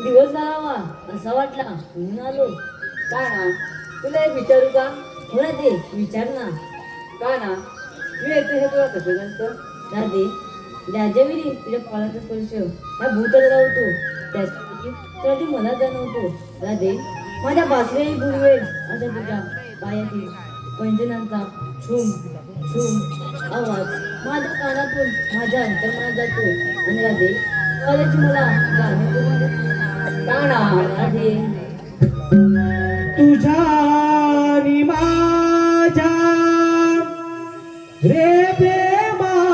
दिवस झाला असा वाटला म्हणून आलो. का ना तुला एक विचारू का? मला दे विचार ना. का ना मी येतो हे तुला कसं जास्त दादे राजाविरी तुझ्या पाळाचा स्पर्श ह्या भूताला लावतो त्यासाठी तुला ती मला जाणवतो. राधे माझ्या बासरी गुरुवेल असा तुझ्या पायातील पंजनांचा छुम छुम आवाज माझ्या कानातून माझ्या अंतर्मनात जातो. आणि राधे कॉलेज मला गाणे काना राधे तुझ्या आणि माझ्या रे प्रेमाची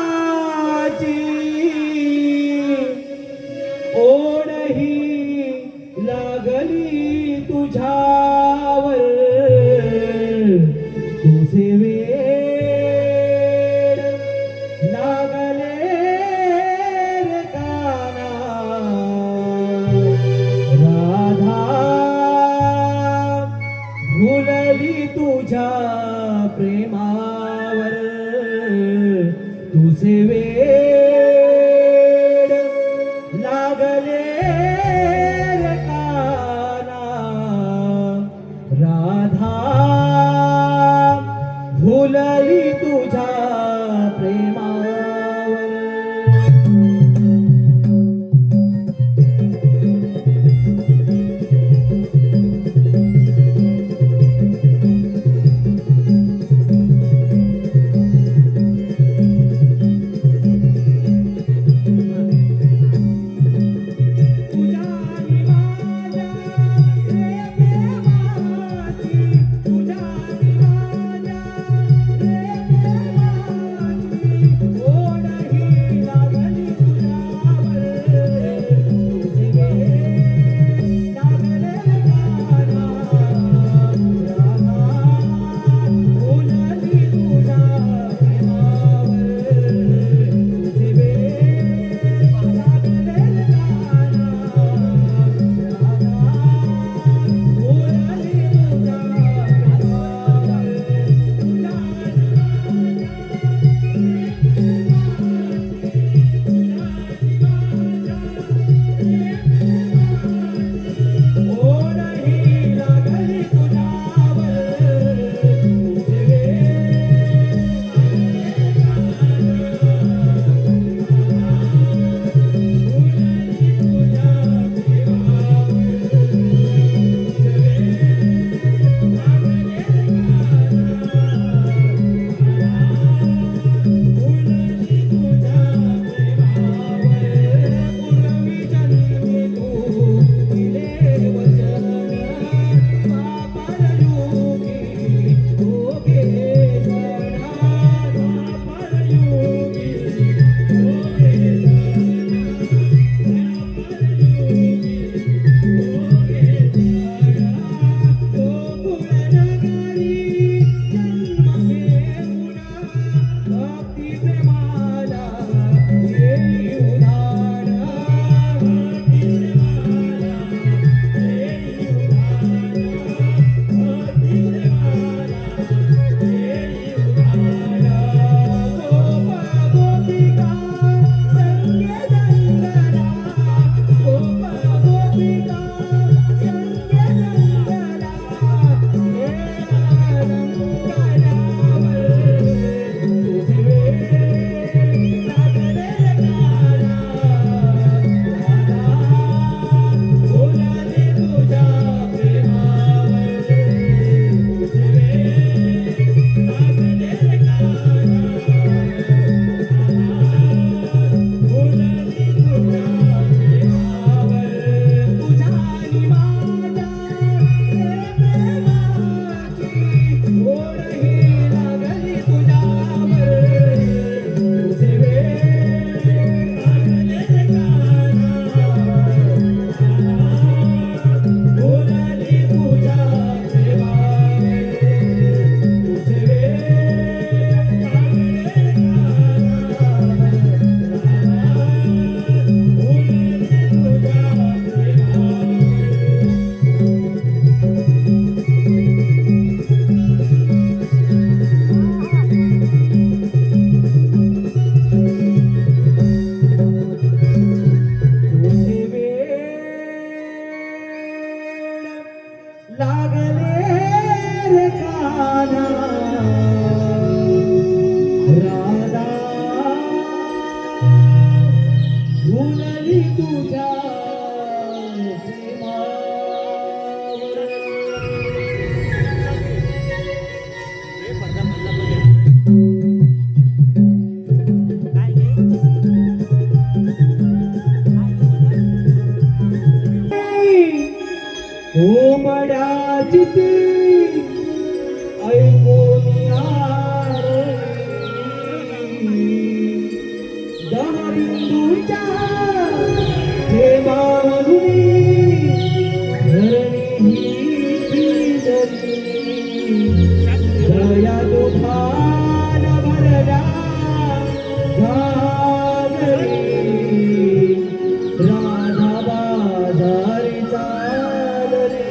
ओढ ही लागली तुझ्यावर तुझे वेड लागले रे काना राधा भुलली तुझ्या प्रेमावर तुझे वेड लागले रे काना राधा भुलली तुझ्या प्रेमावर. राधा झुलली तुझ्या कोंबड्याची ती ऐकून दहबिंदूच्या प्रेमावरून धरणी ही दया दुखान भरल्या घागरी राधा बाजारी चालली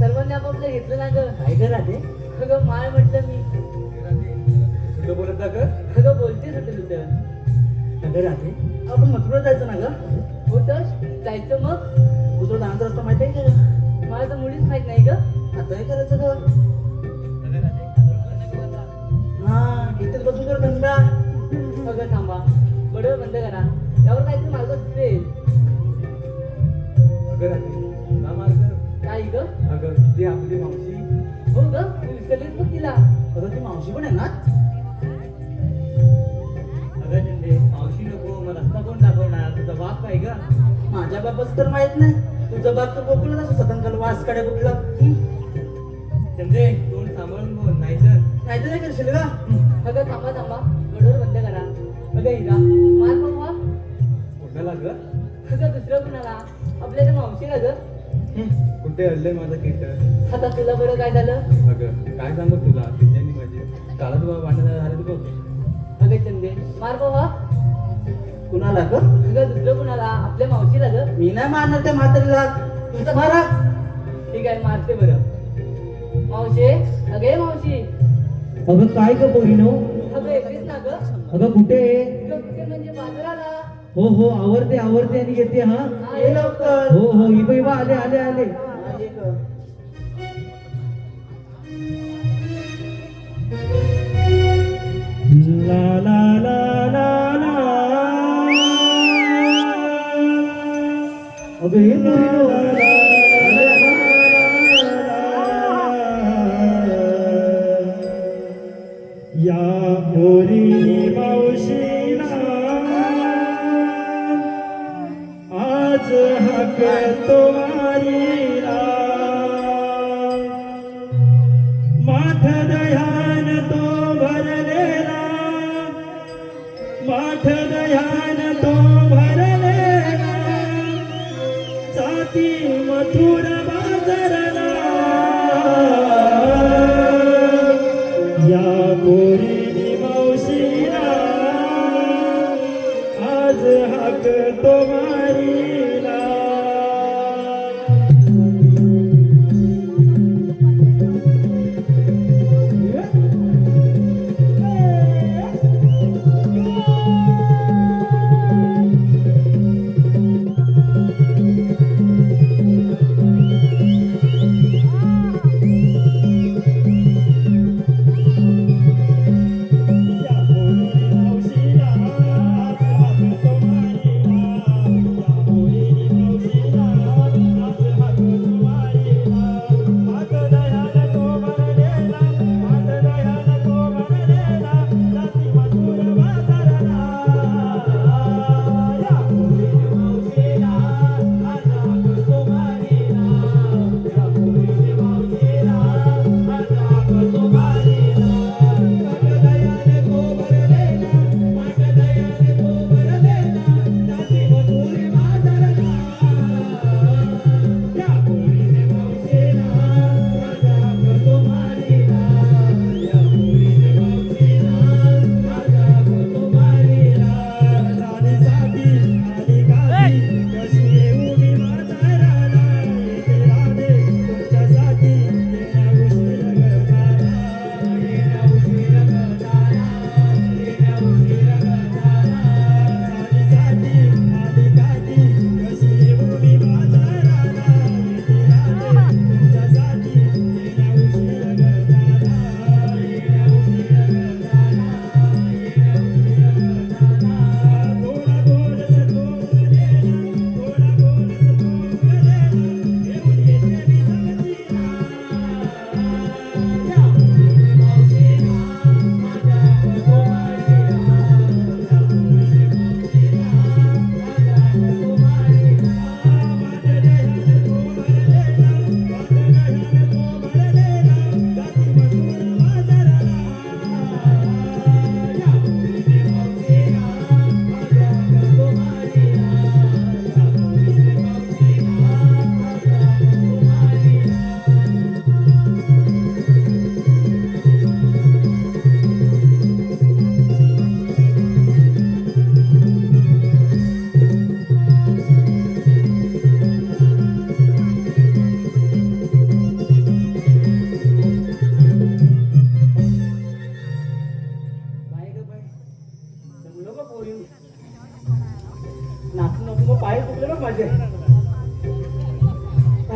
सर्वांनी आपापलं घेतलं ना ग. काय करा ते अगं माळ म्हटलं मी. तुझं बोलत जा ग अगं बोलतेच होते तुझं. अगं राहते आपण मथुरा जायचं ना ग होतच जायचं मग. दुसरा जाण्याचा रस्ता माहिती आहे का मला तर मुळीच माहित नाही ग. आता हे करायचं ग हा इथेच बसून कर धंदा अगं थांबा बडं बंद करा. यावर काहीतरी मार्ग सुचवेल. अगं राहते ना मार्ग काय ग? अगं ती आपली मावशी हो ग तू विसरलीस बघ तिला. अगं ती मावशी पण आहे ना अगं चंदे मावशी नको मग रस्ता कोण दाखवणार तुझा बाप काय ग माझ्या बापाचं तर माहित नाही तुझा बाप तर गोकुळात असं सतंकाल वास काढ्या कुठला चंदे तोंड सांभाळून बोल नाहीतर नाही तर नाही करशील का अगं थांबा थांबा बडोर बंद करा. अगं हिरा मार बाबा. कोणाला ग अगं दुसरं कुणाला आपल्या त्या मावशीला ग. कुठे हल्लंय माझं केटर आता तुला बरं काय झालं. अगं काय सांगू तुला तिच्यानी माझे काळात बाबा भांडण झाले तू बघ अगं चंदे मार बाबा. कुणाला ग अगं दुसरं कुणाला आपल्या मावशीला ग. मी नाही मारणार त्या म्हातारीला तुमचा मारा ठीक आहे मारते बरं. मावशे अगे मावशी. अगं काय ग पोरीनो अगं येतेस ना ग. अगं कुठे अगं कुठे म्हणजे बाजाराला. हो हो आवडते आवडते आणि येते हा हा, ये लवकर. हो हो इबा आले आले आले ला ला ला ला ला अगं हे पोरीनो या पोरी मावशीला आज हक तुम्हारीला माठ दह्यान तो भरलेला माठ दह्यान तो भरलेला जाती मथुर बाजारला या पोरी मावशीला आज हक तुम्हारीला या पोरी मावशीला आज हक तुम्हारीला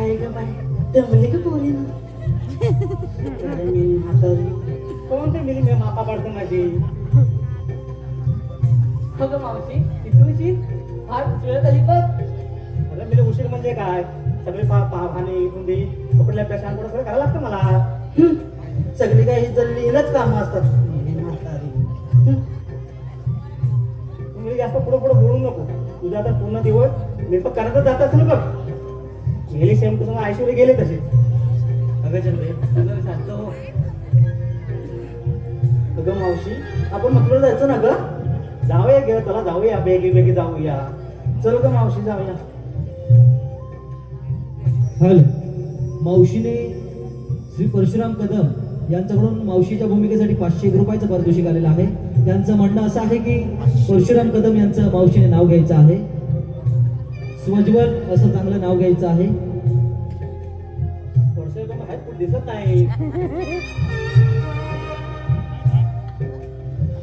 बाय ग बाय दमले का पोरी ना अरे मी म्हातारी कोणते मिली मी मापा काढतो माझी अगं मावशी तिथूनची फार उशिरा झाली बघ. अरे मिली उशीर म्हणजे काय सगळे पाभाने इथून दे कपडे प्रशांत सगळं करायला लागतं मला. सगळी काही जल्ली हिलाच कामं असतात म्हातारी तुम्ही जास्त पुढे पुढे बोलू नको. तुझा आता पूर्ण दिवस मेकअप करायचं जात असेल बघ. गेली सेम तुझं ऐश्वर्य गेले तसे. अगं चंद्रे तुझं शांत हो. अगं मावशी आपण म्हटलं जायचं ना ग जाऊया गे चला जाऊया बेगी बेगी जाऊया. चल ग मावशी जाऊया. हॅलो मावशीने श्री परशुराम कदम यांच्याकडून मावशीच्या भूमिकेसाठी 501 रुपयाचं पारितोषिक आलेलं आहे. त्यांचं म्हणणं असं आहे की परशुराम कदम यांचं मावशीने नाव घ्यायचं आहे. स्वज्वल असं चांगलं नाव घ्यायचं आहे. थोडसे कोण आहेत कुठे दिसत नाही.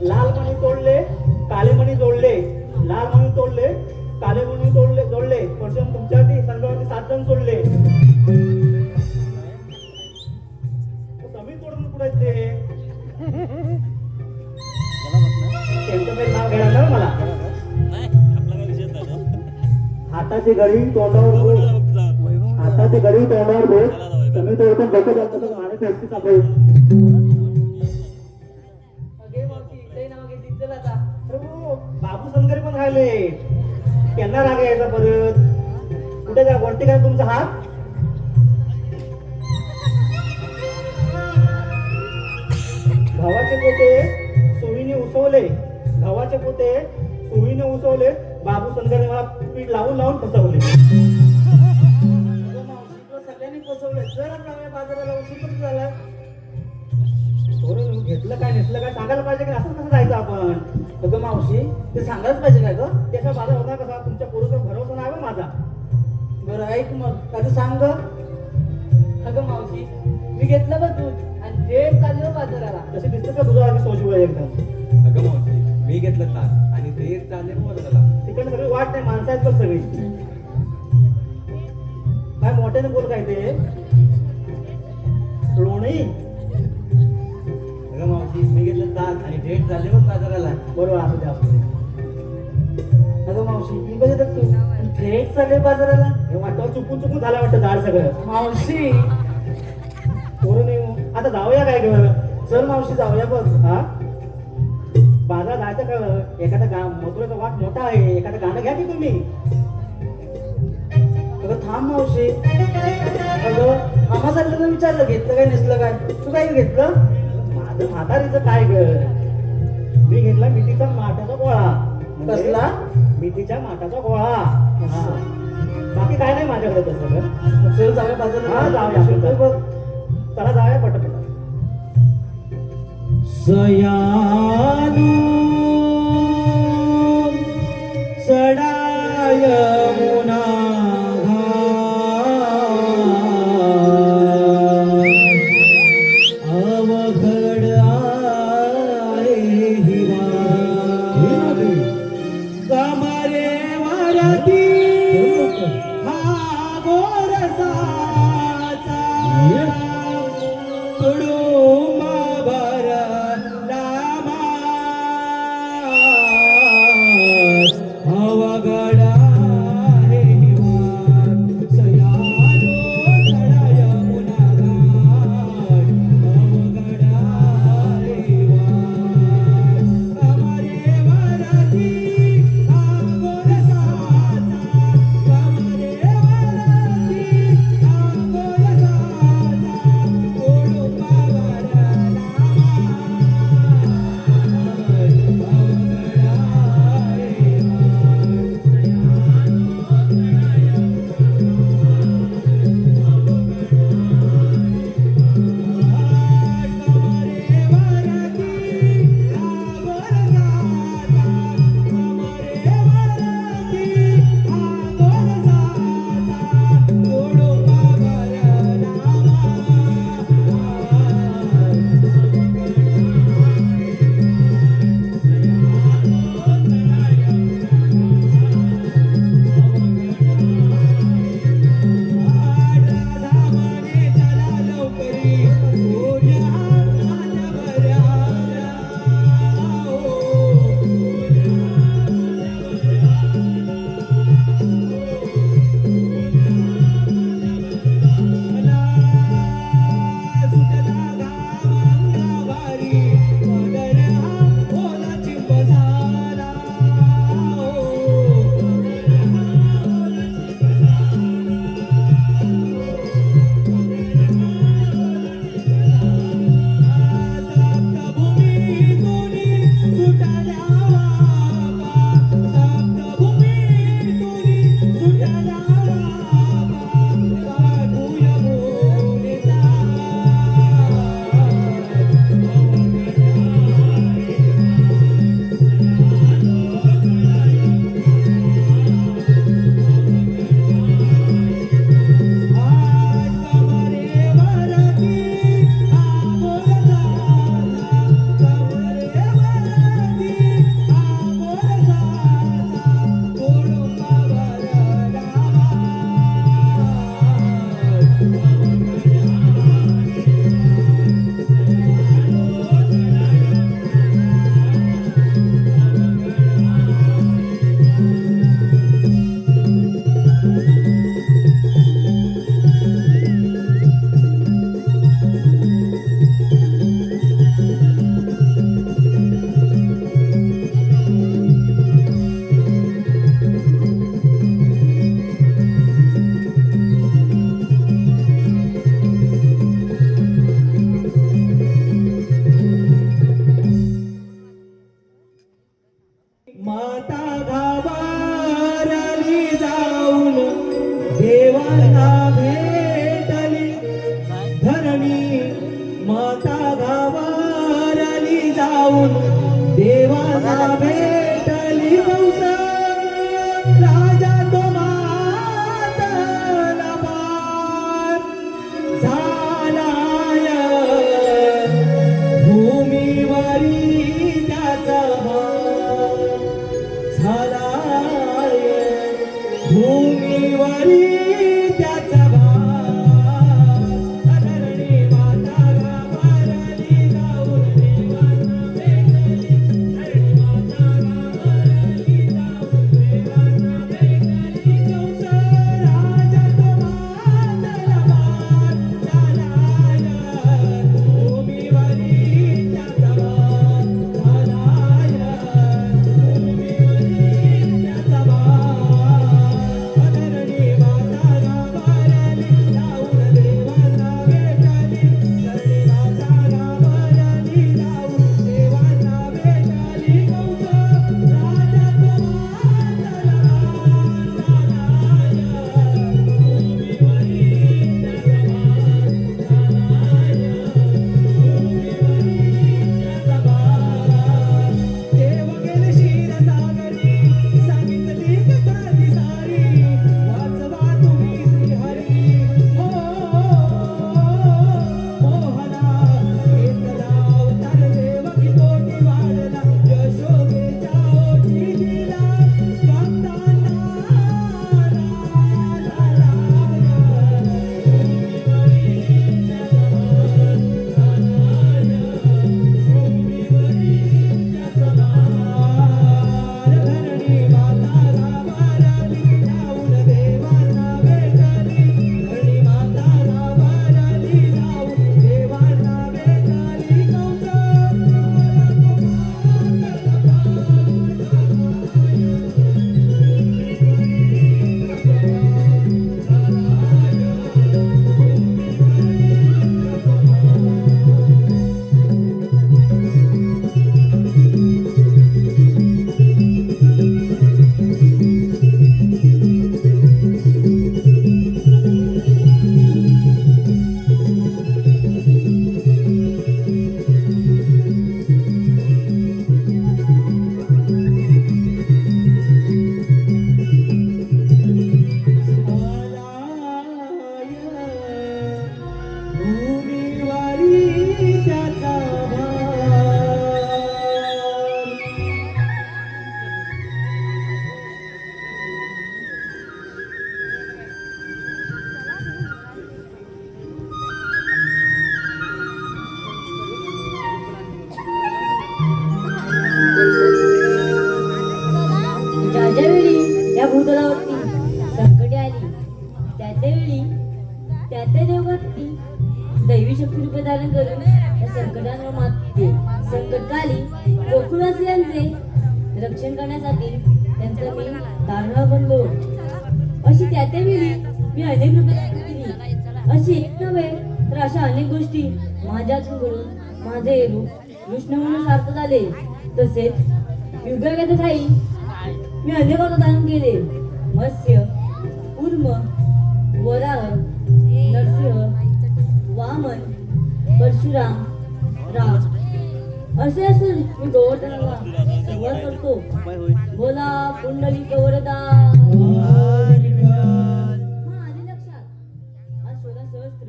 लाल मणी तोडले काळे मणी जोडले. लाल मणी तोडले काळे मणी जोडले. परशुराम तुमच्यासाठी संघावरती 7 जण सोडले. जमीन तोडून कुठे ते त्यांचं काही नाव घ्यायला लागलं मला. हाताची घडी तोंडावर बोट. हाताची घडी तोंडावर बोट. कमी तोडून बघत असतं माझ्या फेसची चालू. अगे मावशी लई नाव घेतली चल आता. बाबू संगरी पण राहिले. त्यांना राग यायचा परत. कुठे जा वरती काय तुमचा हात. गव्हाचे पोते सुईने उसवले. गव्हाचे पोते सुईने उसवले. बाबू संगरी मला पीठ लावून लावून फसवले. अगं मावशी तुला सगळ्यांनी फसवलंय. जरा जाऊया बाजाराला उशीर पण झाला. थोडं घेतलं काय नेसलं काय सांगायला पाहिजे की असं कसं जायचं आपण. अगं मावशी ते सांगायच पाहिजे काय ग. त्याचा बाजार होता कसा तुमच्या पोरीचा भरोसा नाही बा माझा. बरं ऐक मग काय सांग ग. अगं मावशी मी घेतलं बघ दूध आणि थेट चाललो बाजाराला. तशी दिसतं का तुझं आधी सोजवळ एकदम. अगं मावशी मी घेतलं ताक आणि ते चालले बदला. तिकडे सगळी वाट नाही माणसं आहेत बघ सगळी. काय मोठ्याने बोल काय ते लोणी. अगं मावशी मी घेतलं ताक आणि डेट चालले बघ बाजाराला. बरोबर असू दे असू दे. अगं मावशी मी बघत तू थेट चालले बाजाराला. हे वाटतं चुकून चुकून झालं वाटतं झाड सगळं. मावशी पोरं नाही हो. आता जाऊया काय ग. चल मावशी जाऊया बघ. हा बाजार जायचं का. एखादा गाव मथुरेचा वाट मोठा आहे. एखादं गाणं घ्या की तुम्ही. अगं थांब मावशी. अगं आम्हाला विचारलं घेतलं काय नेसलं काय. तू काय घेतलं. माझं म्हातारीचं काय ग. मी घेतला मिठीचा माठाचा गोळा. म्हणजे कसला? मिठीच्या माठाचा गोळा. हा. बाकी काय नाही माझ्याकडे तसं ग. मग चल जाऊया हा बाजाराला. जाऊया चल बघ. चला जाऊया पटपट. सयानू सडाय मुना अवघड आहे हिवा कमरे वरती हा गोरसाचा तुडुंब भरला देव करती दैवी शक्ती रूपे धारण करून या संकटांवर मात देते. संकटकाली गोकुळवासियांचे रक्षण करण्यासाठी त्यांचं मी दारुणा बनलो. अशी त्या वेळी मी अनेक रूपे धारण केली. अशी एक नव्हे तर अशा अनेक गोष्टी माझ्यातून घडून माझे रूप कृष्ण म्हणून सार्थ झाले. तसेच युगागत ठाई मी अनेक अवतार धारण केले. मत्स्य, कूर्म, वराह, नरसिंह, वामन, परशुराम, राम असे असून मी गोवर्धनाला संवाद करतो. बोला पुंडलिक वरदा. आले लक्षात. आज 16 सहस्त्र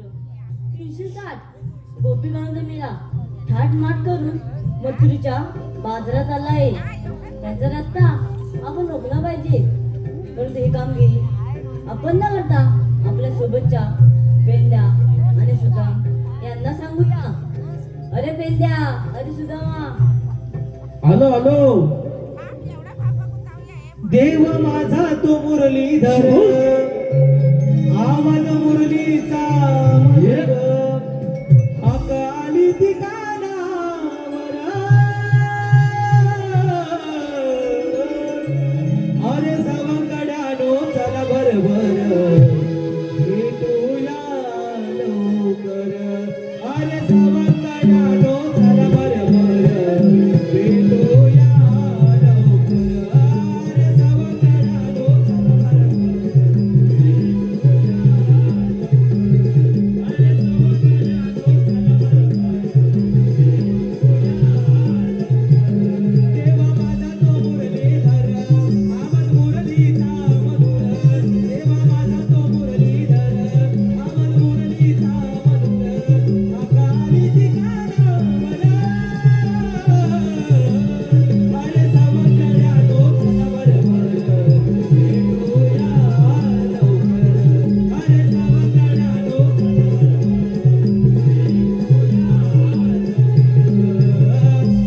360 गोपीगणांचा मेळा थाट माट करून मथुरीच्या बाजारात आला आहे. त्यांचा रस्ता आपण रोखला पाहिजे. परंतु ही कामगिरी आपण न करता आपल्या सोबतच्या पेंड्या आणि सुदाम यांना सांगूया. अरे पेंड्या, अरे सुदामा. आलो आलो. देव माझा तो मुरलीधर, आवाज मुरलीचा मधुर, हाक आली ती कानावर. अरे सवंगड्यानो चला बरोबर, भेटूया लवकर. अरे सवंगड्यानो चला बरोबर, भेटूया लवकर. अरे सवंगड्यानो चला देवा माझा तो मुरलीधर, आवाज मुरलीचा मधुर. देवा माझा तो मुरलीधर, आवाज मुरलीचा मधुर. आकाली ती कानावर. अरे सवंगड्यानो चला बरोबर, भेटूया लवकर. अरे सवंगड्यानो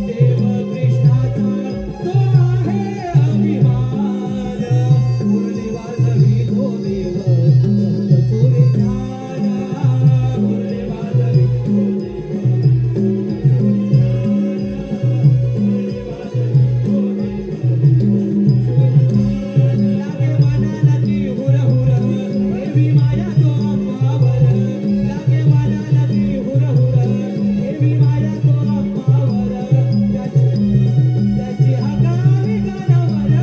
देव कृष्णाचा तो आहे अभिमान. मुरली वाजवी तो देव संत सुरजान. मुरली वाजवी तो लागे मनाला ती हुरहुर, देवी माया तो अंबावर. लागे मनाला ती हुरहुर, देवी माया तो अंबावर. त्याची हाकाली कानावर.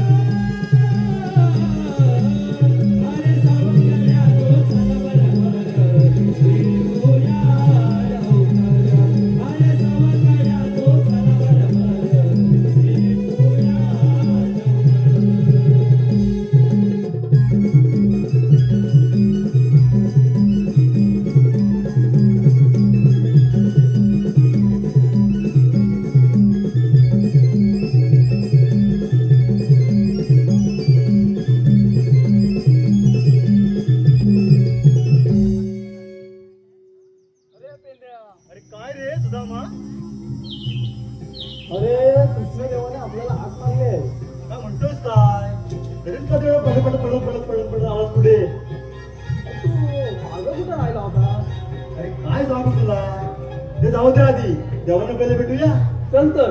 अरे सवंगड्यानो चला बरोबर, भेटूया लवकर. अरे सवंगड्यानो चला बरोबर, भेटूया अरे काय रे सुदामा, अरे कृष्णदेवाने आपल्याला हात मारले. काय म्हणतोस काय? तरीच का तेवढं पडत पडत पडत पडत पडत पडत आवाज पुढे? तू मागं कुठं राहिला होता? अरे काय सांगू तुला, ते जाऊ दे आधी, देवानं पहिले भेटूया. चल तर.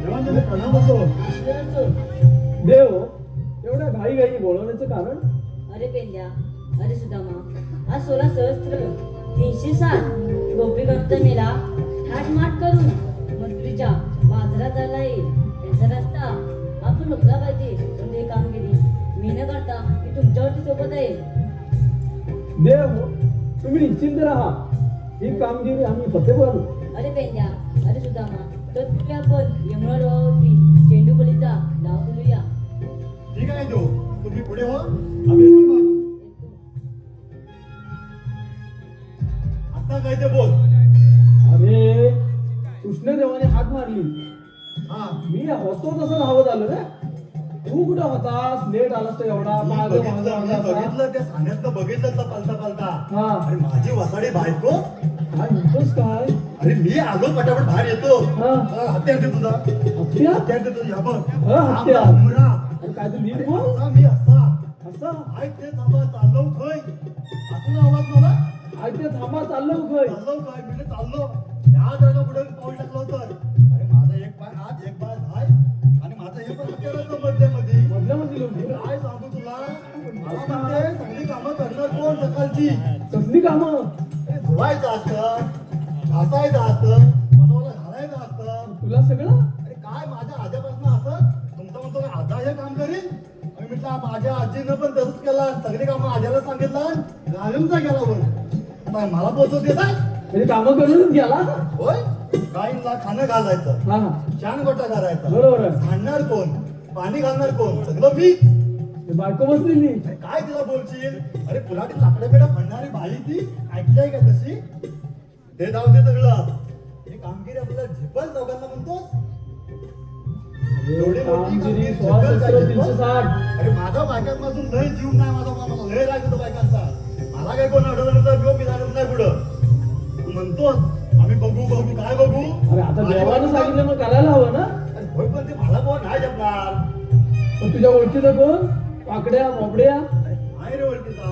देवांना मी प्रणाम होतो. देव एवढ्या घाई घाई बोलवण्याचं कारण? अरे पेंड्या, अरे सुदामा. आज 16 सहस्त्र 360 गोपीगणांचा मेळा थाट माट करून मथुरीच्या बाजारात आला आहे. त्यांचा रस्ता आपण रोखला पाहिजे. पण हे कामगिरी मी न करता मी तुमच्यावरती सोबत आहे. देव तुम्ही निश्चिंत राहा. ही कामगिरी आम्ही फते करू. अरे पेंड्या, अरे सुदामा. तर तुम्ही आपण यमुना डोहावरती चेंडूबलीचा डाव बोलूया. ठीक आहे तो, तुम्ही पुढे हो, आम्ही येतो मागून. आता काय ते बोल. अरे कृष्णदेवाने हात मारली. हा, मी होतो तसं धावत आलो रे. तू कुठं होतास? लेट आलास तर एवढा मी मागं बघितलं, मागं मी आलास. बघितलं त्या सान्यातलं बघितलं तर पालता पालता. हा. अरे माझी वसाडी बायको. काय म्हणतोस काय? अरे मी आलो पटापट बाहेर येतो. हा. हत्यार दे तुझा, हत्या? हत्यार दे तुझा. या बघ, हा, हत्यार. आमरा. अरे काय तू नीट बोल. असा मी असा. असा आय ते थांबा चाललो खय आतून आवाज मला आय ते थांबा चाललो खय चाललो काय म्हणजे चाललो या जागा पुढे पाऊल टाकलं तर अरे माझा एक पाय आत एक पाय हाय आणि माझं हे पण हत्याराचं मध्यमध्ये मधल्यामध्ये लोक काय सांगू तुला मला म्हणते सगळी कामं करणार कोण सकाळची कसली कामं अरे धुवायचं असतं घासायचं असतं मनवाला घालायचं असतं तुला सगळं अरे काय माझ्या आज्यापासून असं तुमचं म्हणतो का आजा हे काम करीन आणि म्हटलं माझ्या आजीनं पण तसंच केला सगळी कामं आज्याला सांगितलं घालूनचा गेला वर आता मला पोचवते काय म्हणजे कामं करूनच गेला होय गाईंना खाणं घालायचं हा शान गोटा करायचा बरोबर आहे आणणार कोण पाणी घालणार कोण सगळं मी ते बायको बसलेली अरे काय तिला बोलशील अरे पुलाटी लाकडं पेडा म्हणणारी बाई ती ऐकलंय का तशी ते जाऊ दे सगळं हे कामगिरी आपल्याला झेपल दोघांना म्हणतोस एवढी मोठी कामगिरी कामगिरी 16 झेपल काय 360 अरे माझा बायकांपासून लय जीव नाही मला लय राग येतो बायकांचा मला काही कोण अडवलं तर किंवा मी जाणत नाही पुढं तू म्हणतोस आम्ही बघू बघू काय बघू अरे आता देवानं सांगितलं मग करायला हवं ना अरे होय पण ते मला कोण नाही जपणार पण तुझ्या ओळखीचं कोण पाकड्या मोबड्या नाही रे ओळखीचा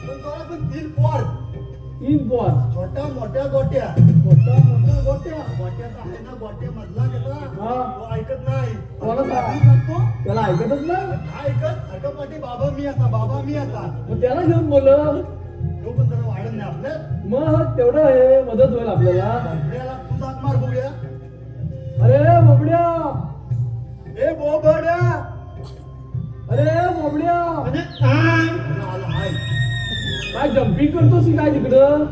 पण तुला पण 3 पोर 3 पोर छोट्या मोठ्या गोट्या मोठा मोठा गोट्या गोट्याचा आहे ना गोट्या मधला त्याचा हा. तो ऐकत नाही कोणाचा? मी सांगतो त्याला ऐकतच नाही काय ऐकत सारखं पाठी बाबा मी आता मग त्याला घेऊन बोल तो पण जरा वाढत नाही आपल्यात मग तेवढं आहे मदत होईल आपल्याला आपल्याला तू जात मार बघूया अरे मोबड्या ए बोबड्या अरे मोबड्या आला हाय काय जम्पिंग करतोस की काय तिकडं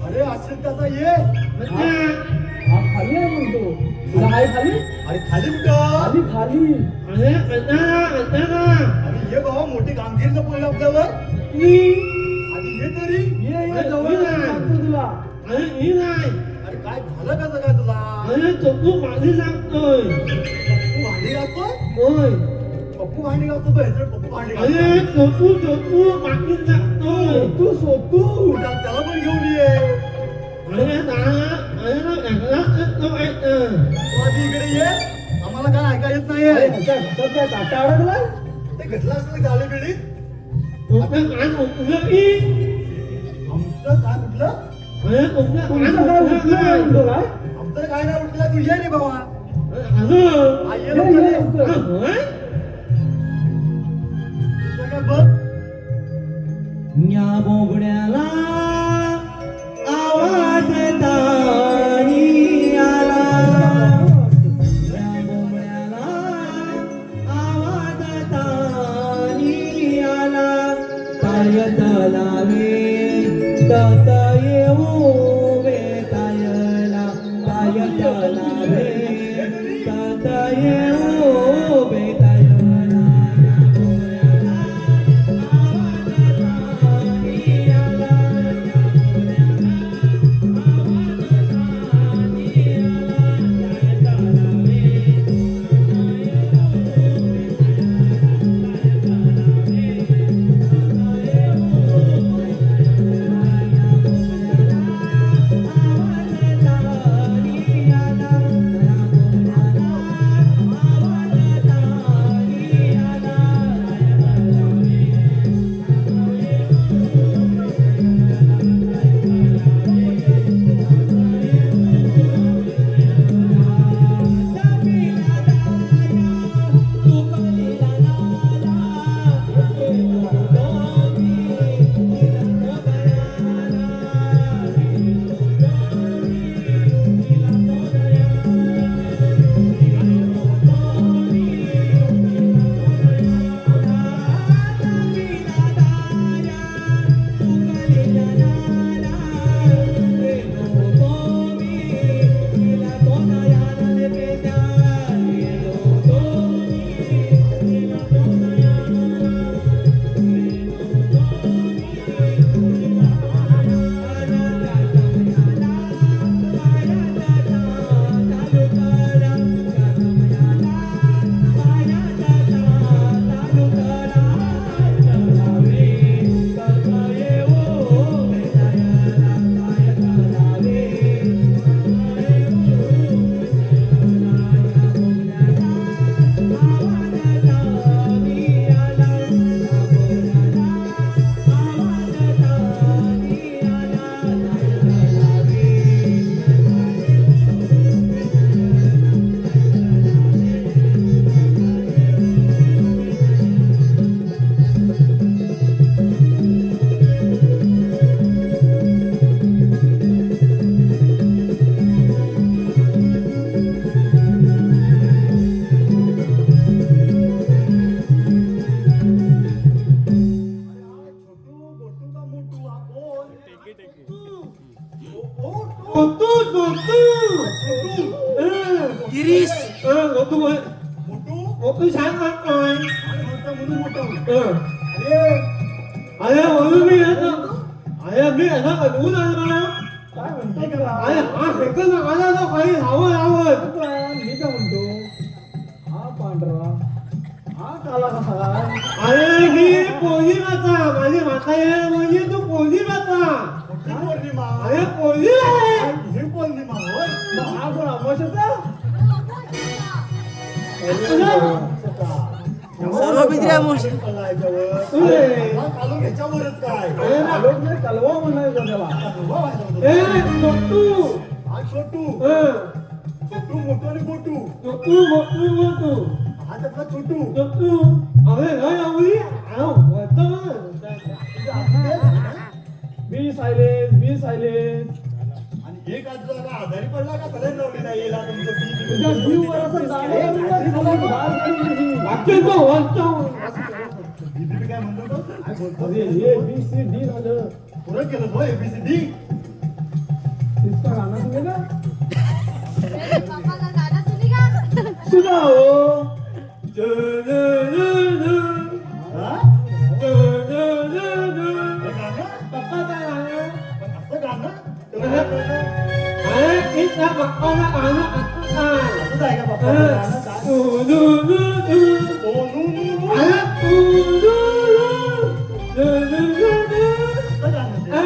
अरे असेल त्याचा ये हा खाली आहे म्हणतो तुला हाय खाली अरे खाली कुठं खाली अरे ये बाबा मोठी कामगिरीचं पडलं आपल्यावर आधी ये तरी ये जवळ ये, सांगतो तुला अरे काय झालं कसं काय तुला पप्पू भांडी घालतोय पप्पू भांडी घालतो पप्पू भांडी घालतो तू सोतू त्याला पण घेऊन ये तू आधी इकडे ये आम्हाला काय ऐका येत नाहीये काय काटा अडकलाय ते घेतलं असलं झाले पिढी आमचं काय कुठलं तुमचं काय उठलं म्हणतो काय आमचं काय नाही उठलं तू ये रे बाबा हा, ये ये, लवकर ये ये. लवकर. तुझं काय बघ न्या बोबड्याला आवाज ताणी आला न्या बोबड्याला आवाज ताणी आला तायत लावे तत येऊ बेतायला तायत लावे तत येऊ बेतायला तू मोठा होईल. अरे म्हणून मी येतो अरे मी याला बनवून आणलो काय म्हणतो तुला? अरे हा फेकून आला तो काही धावत धावत मी काय म्हणतो हा पांढरा हा काला कसा अरे मी पोली माता माझी माता आहे म्हणजे तू पोली माता कुठली पौर्णिमा अरे पोली आहे ही पौर्णिमा होय. मग हा कोण अमावस्याचा? सर्व बिद्र्या याच्यावर तुले. हा कालू ह्याच्यावरच काय अरे ना. लोक नाही कलवा म्हणायचं त्याला. कालवा व्हायला होता. ए तू हा छोटू तू छोटू मोठू आणि गोटू तू हा त्यातला छोटू तू अरे नाही आवडी बी सायलेन्स आणि एक आजूला आजारी पडला का सगळ्यांनी लावलेला येला तुमचं तुझ्या जीववर असं दाढेवर बाल काढून दिली. बीबी काय म्हणतो तो? काय बोलतो? अरे ए बी सी डी झालं. पुरं केलं तो ABCD. तिसका गाणं तुम्ही का पापाला दादा सुनेगा सुना हो हा? हे गाणं? पण असं गाणं? असंच आहे का बाप्पा? गाणं काय? ओ, नू, नू, नू. असं गाणं ते. हा,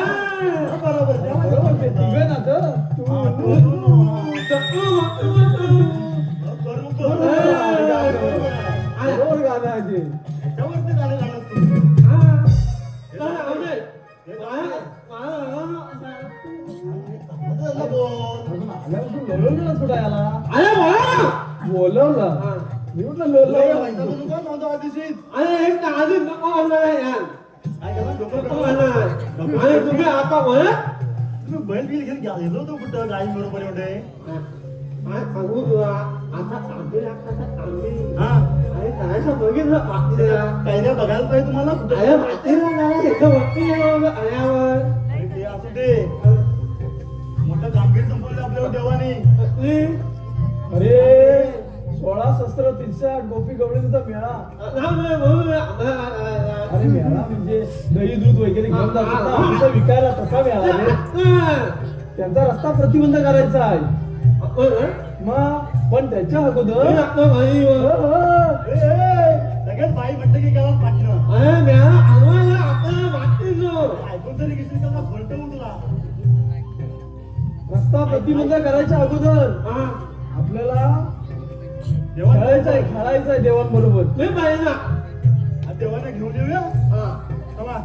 बरोबर बरोबर ते तिघं ना तर हा, नू, नू, नू. करू, करू. बरोबर गाणं आहे ते. ह्याच्यावरती गाणं गाणं तू. समजलं बोल. अजून आल्यापासून लोळवलं कुठं याला बोलवलं मी म्हटलं लय लोळवलं व्हायचा तो नको नव्हता आदिशीत. काय केलं? डोकं पेटवलं. तुम्ही बैल बिल घेऊन गेलो होतो कुठं गाई बरोबर एवढे हा काही नाही बघायला पाहिजे तुम्हाला कुठं अरे ते असू दे मोठं कामगिरी संपवलं आपल्यावर देवाने अरे 16 शस्त्र 308 गोपी गवळींचा मेळा अरे मेळा म्हणजे दही दूध वगैरे घेऊन जातात ना, आमचं विकायला तसा मेळा रे. त्यांचा रस्ता प्रतिबंध करायचा आहे मग पण त्याच्या अगोदर सगळ्यात बाई म्हटलं की गावात पाठणं ऐकून तरी घेतली का फलटवून तुला रस्ता प्रतिबंध करायच्या अगोदर आपल्याला खेळायचंय देवांबरोबर देवाने घेऊन येऊया चला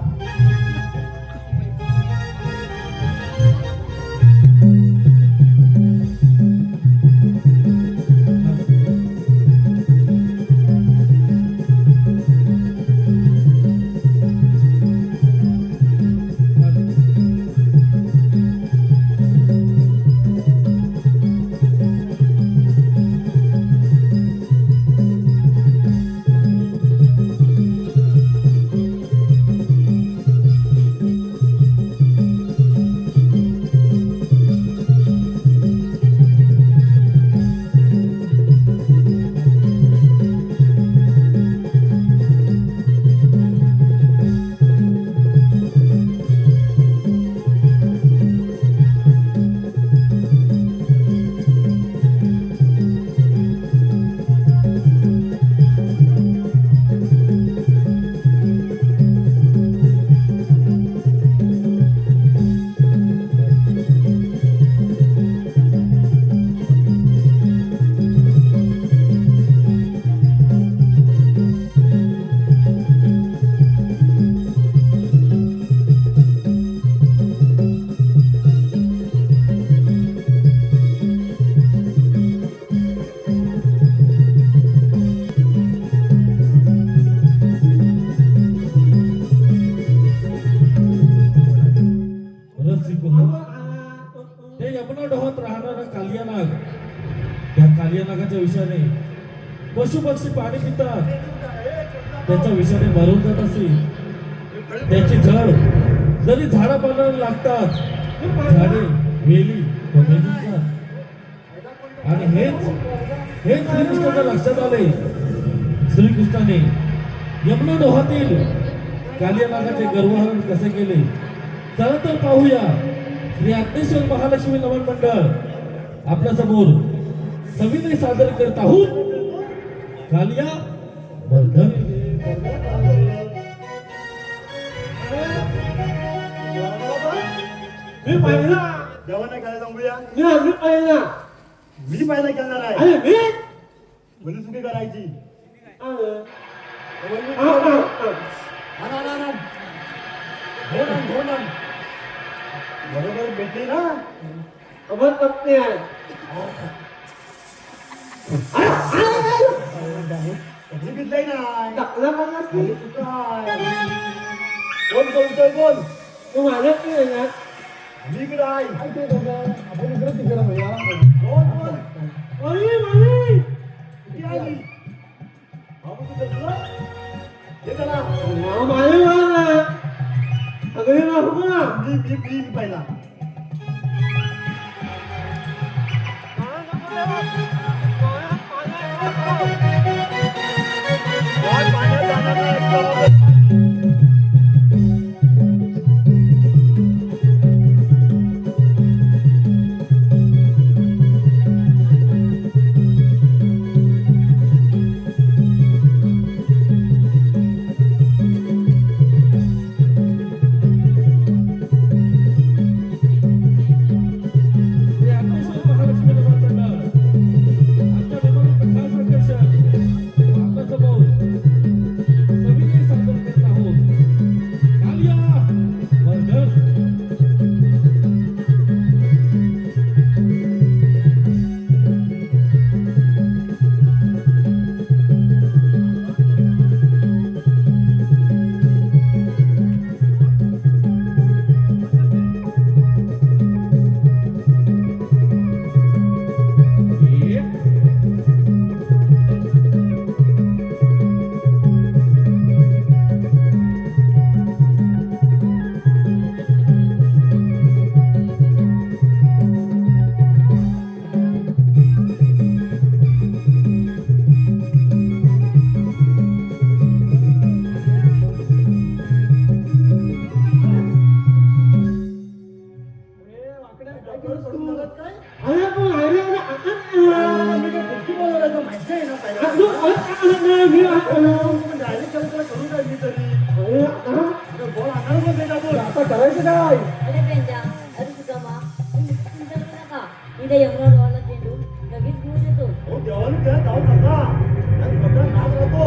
ते यमुना होत राहणारा कालियानाग त्या कालियानागाच्या विषयाने पशु पक्षी पाणी पितात त्याच्या विषयाने मरून जात असेल त्याची जड जरी झाडापाल्याला लागतात झाडे वेली व मेलींचा आणि हेच श्रीकृष्णाच्या लक्षात आले श्रीकृष्णाने यमुना डोहातील कालिया नागाचे गर्वहरण कसे केले चला तर पाहूया. श्री अग्नेश्वर महालक्ष्मी नमन मंडळ आपल्या समोर सविनय सादर करत आहोत कालिया वर्धन. मी पाहिला जेवण नाही खायला थांबूया. मी पाहिला मी पहिला करणार आहे. अरे मी म्हणजे चुकी करायची. आण, आण, आण, आण. घोड आण. बरोबर भेटली ना. खबर पत्नी आहे. कधी भेटलाय ना. टाकला मला खाली चुका आहे. कोण बोलतोय बोल. तू माझ्यात नाही ना. मी इकडे आहे. आपण इकडे तिकडे भैया. बोल बोल. किती आहे मी? बाबू तू जगला? हे चला. मी पहिला. पाण्यात जाणार नाही. श्री अग्नेश्वर महालक्ष्मी नमन मंडळ आमच्या विमानाचं खास आकर्षण आपल्या समोर सविनय सादर करत आहोत कालिया वर्धन. आता करायचं काय? अरे पेंजा अरे सुदामा तुम्ही चिंता करू नका. मी त्या यमुना डोहाला चेंडू लगेच घेऊन येतो. हो देवाने त्याला जाऊ नका. आणि मोठा नाच राहतो.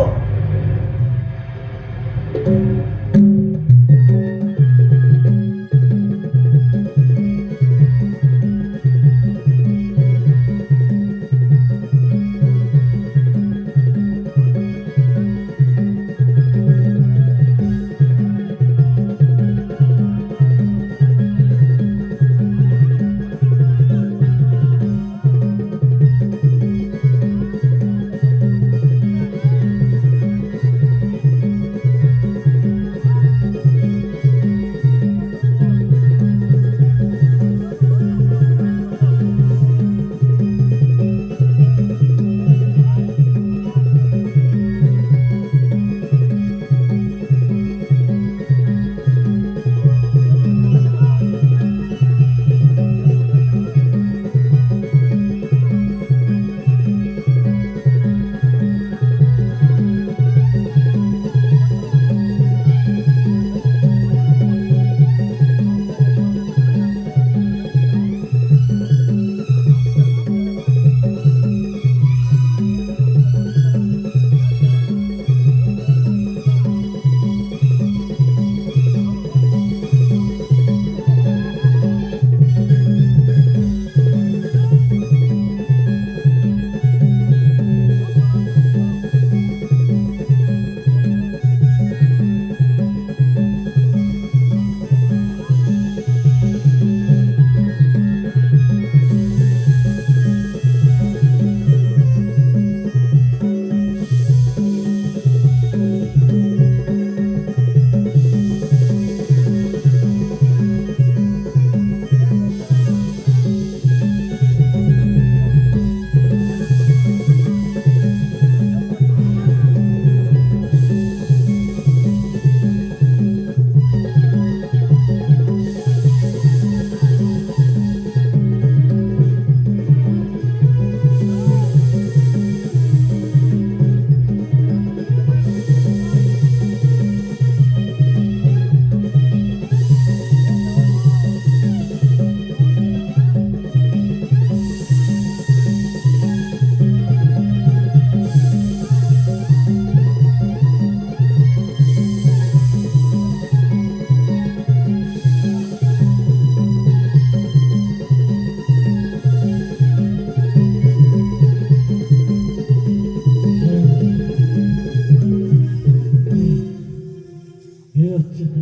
हे अच्युता,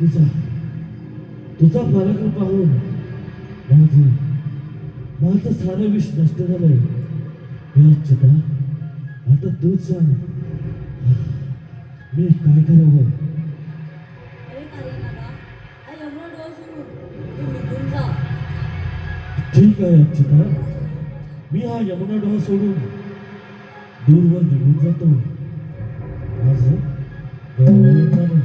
तुझा तुझा पराक्रम पाहून माझं सारं विष नष्ट झालंय. हे अच्युता, आता तूच सांग मी काय करावं. अरे कालियानागा, हा यमुना डोह सोडून तू निघून जा. ठीक आहे अच्युता, मी हा यमुना डोह सोडून दूरवर निघून जातो. माझं घरवरून जाणं.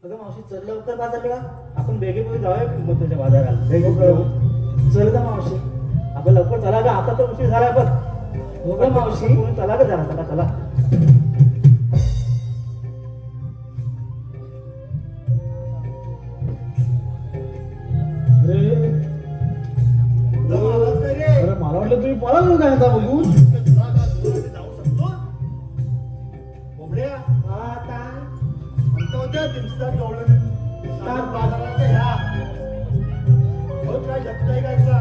अगं मावशी, चल लवकर बाजारला. आपण बेगेपुढे जाऊया किंमतीच्या बाजारात. चल का मावशी, आपण लवकर चला ग, आता तर उशीर झाला बघ. हो का मावशी, चला ग जरा, चला चला. अरे अरे मला वाटलं तुम्ही पळालो काय आता बघून. जाऊ शकतो कोंबड्या म्हणतो होत्या दिवसात गवळण बाजारात ह्या हो काय जगताय काय तुला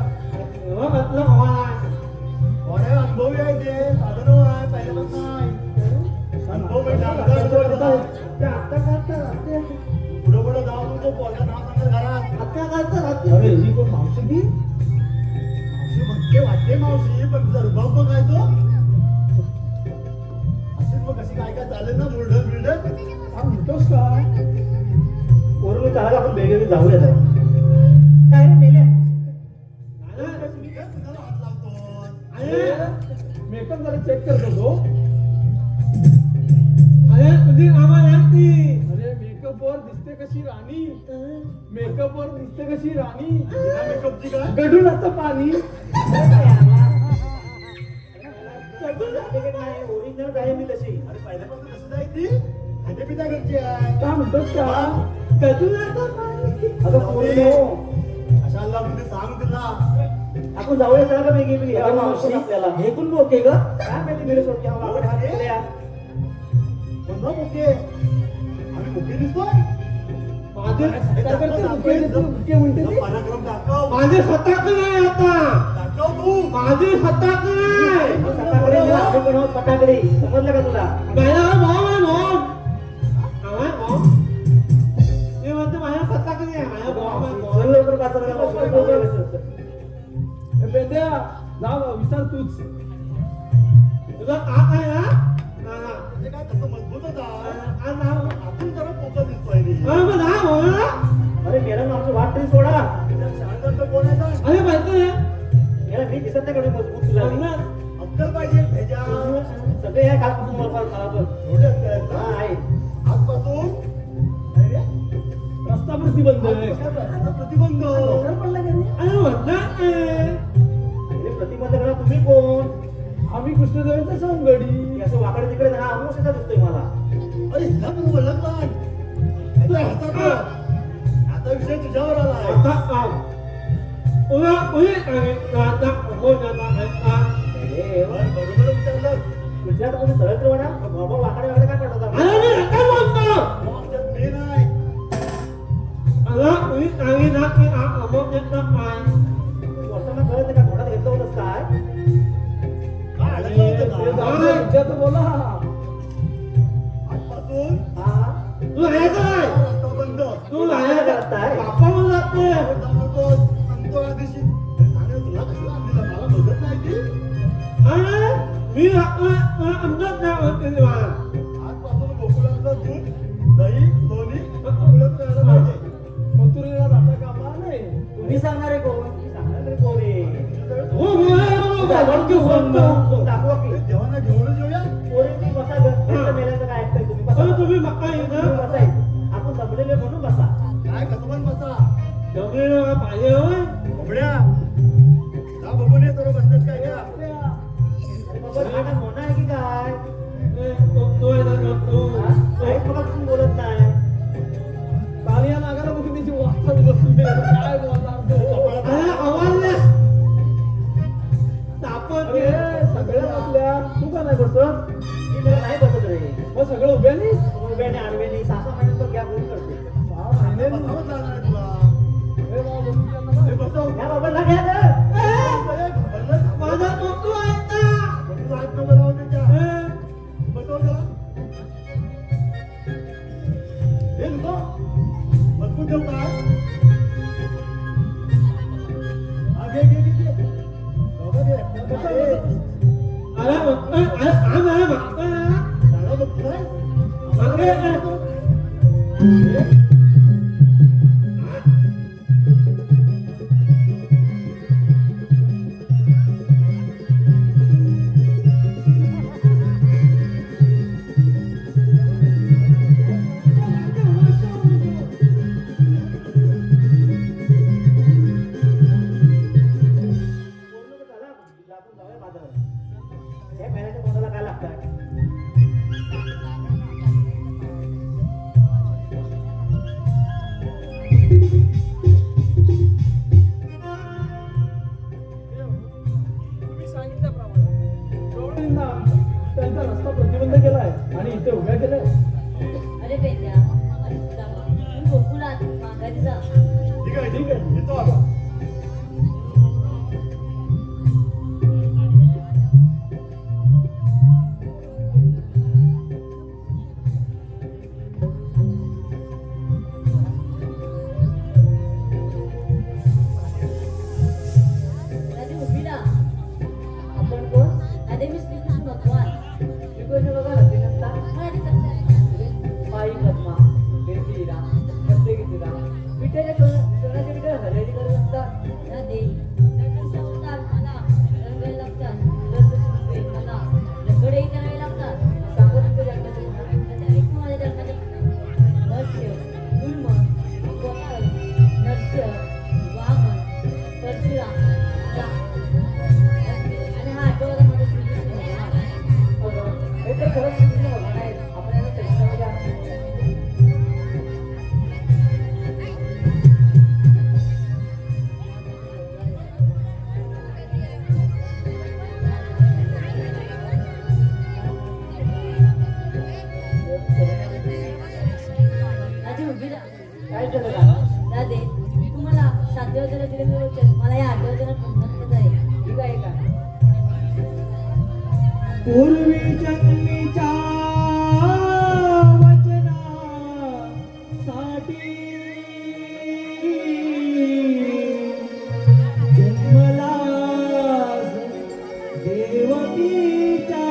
थोड्या अनुभवी आहे ते साधन आहे पहिल्यापासून आहे अनुभव पुढं पुढं जाऊन तो पोरगा नाव सांगत घरात अरे ही कोण मावशी की मावशी म्हणते वाटते मावशी पण तुझा रुबाब बघ काय तो असेच मग कशी काय काय चालेल ना मुरडत बिरडत हा म्हणतोस का. वरून चला ग, आपण बेगेपुढे जाऊया जरा. काय रे मेल्या, मी काय कुणाला हात लावतो मेकअप जरा चेक करतो तो. अरे तुझी आम्हाला अरे मेकअपवर दिसते कशी राणी, मेकअपवर दिसते कशी राणी. बिना मेकअपची काय गडून असतं पाणी. ओरिजिनल आहे मी तशी. अरे पहिल्यापासून कसं आहे ती खाते पिता घरची आहे काय म्हणतोस का. आता पोरी अशाला म्हणजे सांग तिला आपण जाऊया चला का बेगेपुढे. मावशी आपल्याला हे कोण बोके ग, काय माहिती मेरे सोडके आपण हात केल्या. म्हणतो मुके आम्ही मुके दिसतोय पराक्रम दाखव माझे स्वतःच नाही आता, दाखव तू माझे स्वतःच नाही. फटाकडे समजलं का तुला. मी म्हणतो माझ्या स्वतःकडे आहे, माझ्या भावाला लवकर पाठवलं. बेद्या जाऊ विचार तूच. तुझा काक आहे ना, म्हणजे काय तसं मजबूतच आहे आपण जरा पोकळ दिसतोय रे. अरे मेरा नाव वाट तरी सोडा. त्याच्यात शाळेत कोण आहे सांग? अरे माहिती आहे आणि दिसत नाही एवढी मजबूत तुला मी. अक्कल पाहिजे भेजा सगळे या कालपासून मला एवढे असते आहेत हा ना? आहे आजपासून काय रे? रस्ता प्रतिबंध आहे. आजपासून प्रतिबंध अरे म्हणणार काय? हे प्रतिबंध करा तुम्ही कोण आम्ही कृष्णदेवाचा सवंगडी. हे असं वाकडे तिकडे हा अमोशाचा दिसतोय मला अरे ह्या पण ओळखला तू हातात बघ. आता विषय तुझ्यावर आला अरे, बरोबर विचारलं तुझ्यात कोणी सरळ तर म्हणा बाबा वाकडे वाकडे काय पडतात मी नाही वर्षांना कळत का थोड्यात घेतलं होतं काय काय अडकलं होतं ते का? जाऊ दे, विद्यार्थी बोला. आजपासून हा हा रस्ता बंद तू काय करताय जाऊ नको सांगतो या दिवशी अरे सांगा तुला कशाला आणलेलं मला बघत नाही ती आजपासून गोकुळातलं दूध दही लोणी गोकुळात राहायला पाहिजे मथुरेला जाता कामा नाही. तुम्ही सांगणारे कोण सांगणारे कोण दाखवा की देवांना घेऊनच येऊया पोरींची बसा घरच्या मेल्याचं काय ऐकताय तुम्ही बसा तुम्ही बसाय आपण जमलेले म्हणून बसा काय कसं पण बसा कोंबड्या जा बघून ये सर्व बसलेत काय का अरे बाबा हा काय मोना आहे की काय काहीच मगापासून बोलत नाही कालिया नागाला बघून त्याची वाचत बसली. काय बोलणार तो? अरे, सगळ्या बसल्या. तू का नाही बसत? मी त्याला नाही बसत रे मग सगळं उभ्यानी उभ्याने आडव्याने 6 महिन्यात गॅप होऊन करते 6 महिने बसावंच लागणार आहे तुला हे बाबा, बसून त्यांना हे ना. बसव या बाबाला घ्या ना. माझा तू आहेत ना बोलावं त्याच्या बसव त्याला हे नको बसवून ठेव का हा घे घे घे घे बाबा घे बसव दादा बघतोय आपण जाऊया बाजारात हे महिन्याच्या कोणाला काय लागतं तुम्ही सांगितल्याप्रमाणे गवळींना त्यांचा रस्ता प्रतिबंध केलाय आणि इथे उभ्या केलाय. अरे पेंद्या तू गोकुळात माघारी जा. ठीक आहे येतो आता राजे उभी राहा. आपण कोण? राधे मी श्रीकृष्ण भगवान. श्रीकृष्ण बघा ना ते नसता मराठी करतात. पायी पद्मा बेंबीरा प्रत्येकीला विठ्ठल सोनाच्या विठ्ठल हरिहरी करत असतात राधे संस्कार मला रंगायला लागतात. रस शिंपे मला रगडेही करावे लागतात. सांगत होतो जन्माचे आता ऐक माझ्या जन्माचे मत्स्य गुल्म गोपाळ नरस्य वामन परशुराम आणि हा आठवडा माझा श्रीकृष्ण भगवान. हे तर खरंच श्रीकृष्ण भगवान आहेत आपण यांना चरित्रामध्ये आणतो. राजे उभी राहा. काय झालं का राधे तुम्हाला 7व्या वचनात दिलेलं वचन मला या 8व्या वचनात म्हणतात आहे. ठीक आहे का पूर्वी जन्मीच्या वचनासाठी जन्मलास देवकीच्या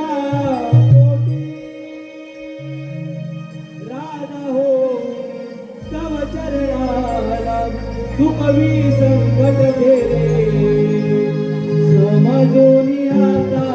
पोटी राधा हो तव चरणाला सुखवी संकट घेरे समजून आता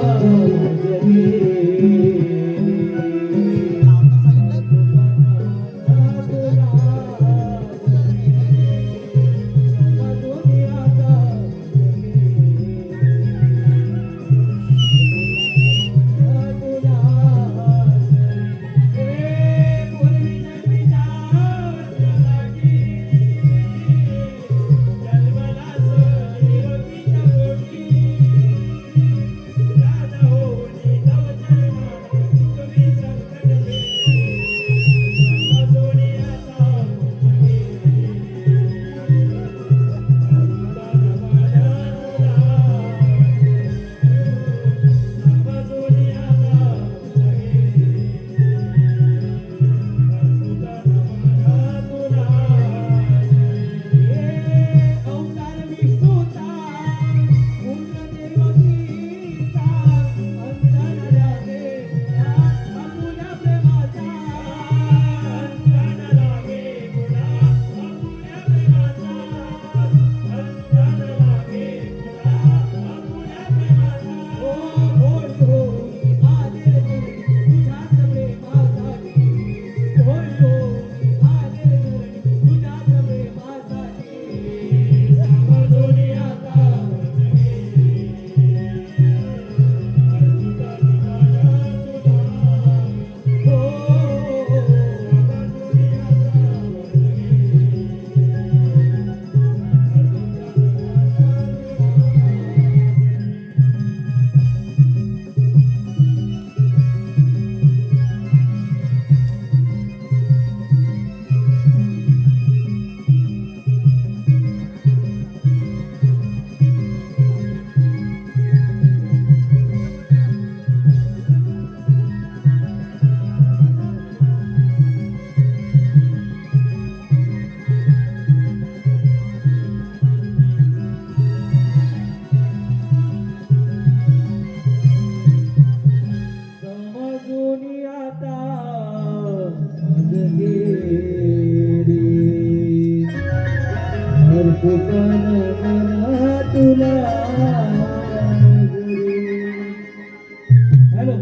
हॅलो,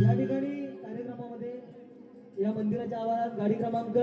या ठिकाणी कार्यक्रमामध्ये या मंदिराच्या आवारात गाडी क्रमांक